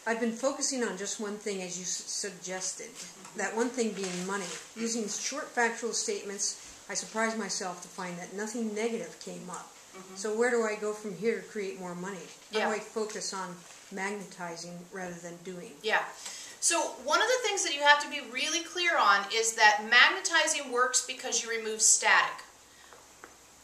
I've been focusing on just one thing, as you suggested. That one thing being money. Using short factual statements, I surprised myself to find that nothing negative came up. So where do I go from here to create more money? How do I focus on magnetizing rather than doing? Yeah. So one of the things that you have to be really clear on is that magnetizing works because you remove static.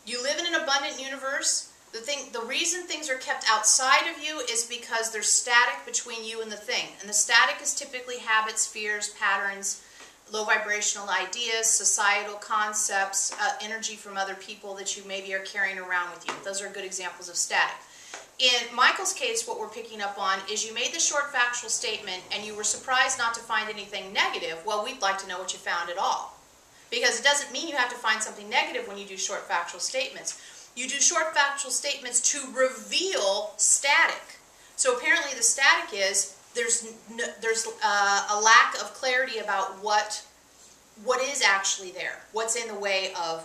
You live in an abundant universe. The reason things are kept outside of you is because there's static between you and the thing. And the static is typically habits, fears, patterns, low vibrational ideas, societal concepts, energy from other people that you maybe are carrying around with you. Those are good examples of static. In Michael's case, what we're picking up on is you made the short factual statement and you were surprised not to find anything negative. Well, we'd like to know what you found at all. Because it doesn't mean you have to find something negative when you do short factual statements. You do short factual statements to reveal static. So apparently the static is there's a lack of clarity about what is actually there, what's in the way of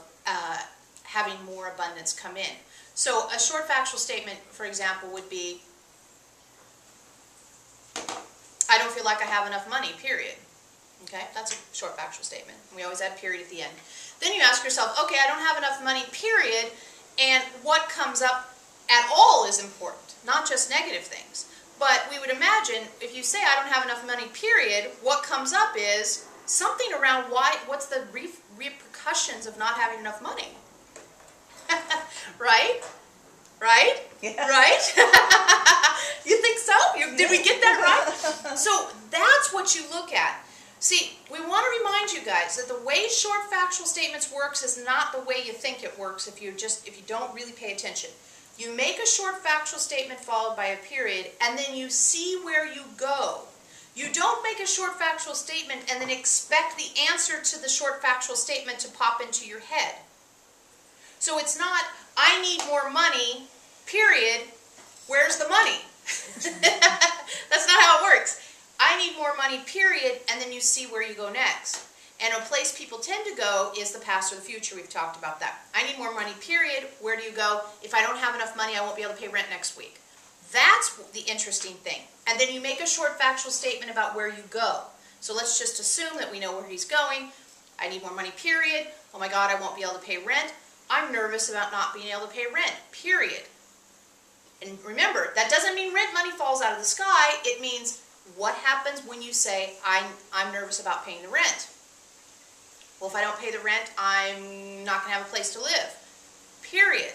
having more abundance come in. So a short factual statement, for example, would be, I don't feel like I have enough money, period. Okay, that's a short factual statement. We always add period at the end. Then you ask yourself, okay, I don't have enough money, period, and what comes up at all is important, not just negative things. But we would imagine, if you say I don't have enough money, period, what comes up is something around what's the repercussions of not having enough money. Right? Right? Yeah. Right? You think so? Did we get that right? So that's what you look at. See, we want to remind you guys that the way short factual statements works is not the way you think it works if you don't really pay attention. You make a short factual statement followed by a period, and then you see where you go. You don't make a short factual statement and then expect the answer to the short factual statement to pop into your head. So it's not, I need more money, period, where's the money? That's not how it works. I need more money, period, and then you see where you go next. And a place people tend to go is the past or the future. We've talked about that. I need more money, period. Where do you go? If I don't have enough money, I won't be able to pay rent next week. That's the interesting thing. And then you make a short factual statement about where you go. So let's just assume that we know where he's going. I need more money, period. Oh my God, I won't be able to pay rent. I'm nervous about not being able to pay rent, period. And remember, that doesn't mean rent money falls out of the sky. It means what happens when you say, I'm nervous about paying the rent. Well, if I don't pay the rent, I'm not going to have a place to live. Period.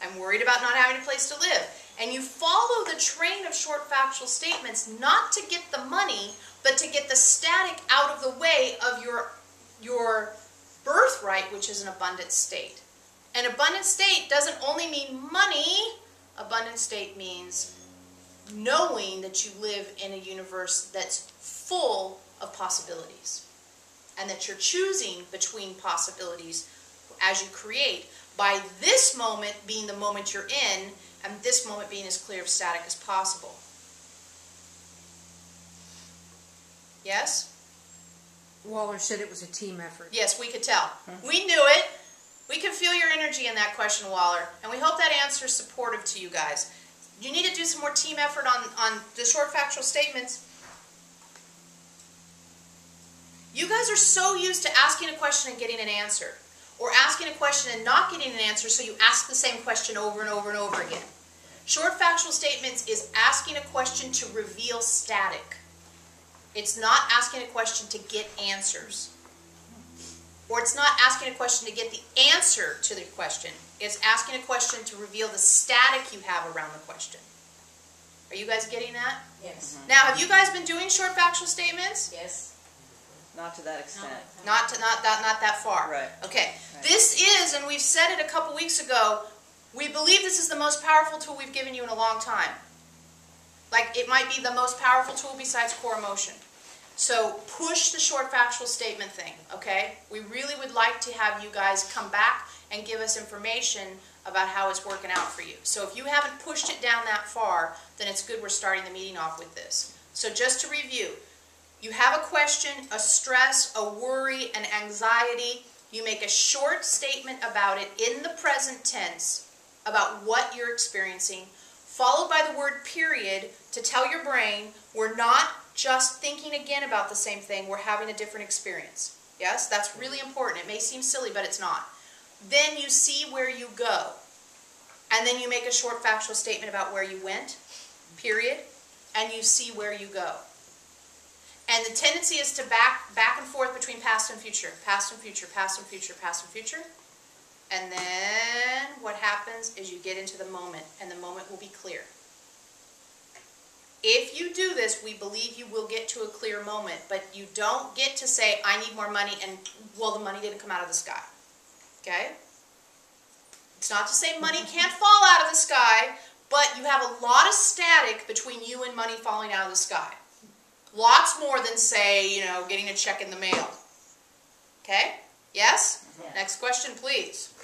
I'm worried about not having a place to live. And you follow the train of short factual statements not to get the money, but to get the static out of the way of your birthright, which is an abundant state. An abundant state doesn't only mean money. Abundant state means knowing that you live in a universe that's full of possibilities. And that you're choosing between possibilities as you create, by this moment being the moment you're in, and this moment being as clear of static as possible. Yes? Waller said it was a team effort. Yes, we could tell. We knew it. We can feel your energy in that question, Waller. And we hope that answer is supportive to you guys. You need to do some more team effort on the short factual statements. You guys are so used to asking a question and getting an answer. Or asking a question and not getting an answer, so you ask the same question over and over and over again. Short factual statements is asking a question to reveal static. It's not asking a question to get answers. Or it's not asking a question to get the answer to the question. It's asking a question to reveal the static you have around the question. Are you guys getting that? Yes. Now, have you guys been doing short factual statements? Yes. Not to that extent. Not that far. Right. Okay. Right. This is, and we've said it a couple weeks ago, we believe this is the most powerful tool we've given you in a long time. Like, it might be the most powerful tool besides core emotion. So push the short factual statement thing, okay? We really would like to have you guys come back and give us information about how it's working out for you. So if you haven't pushed it down that far, then it's good we're starting the meeting off with this. So just to review, you have a question, a stress, a worry, an anxiety. You make a short statement about it in the present tense, about what you're experiencing, followed by the word period to tell your brain we're not just thinking again about the same thing, we're having a different experience. Yes, that's really important. It may seem silly, but it's not. Then you see where you go. And then you make a short factual statement about where you went, period, and you see where you go. And the tendency is to back and forth between past and future, past and future, past and future, past and future. And then what happens is you get into the moment, and the moment will be clear. If you do this, we believe you will get to a clear moment, but you don't get to say, I need more money, and, well, the money didn't come out of the sky. Okay? It's not to say money can't fall out of the sky, but you have a lot of static between you and money falling out of the sky. Lots more than, say, getting a check in the mail. Okay? Yes? Yeah. Next question, please.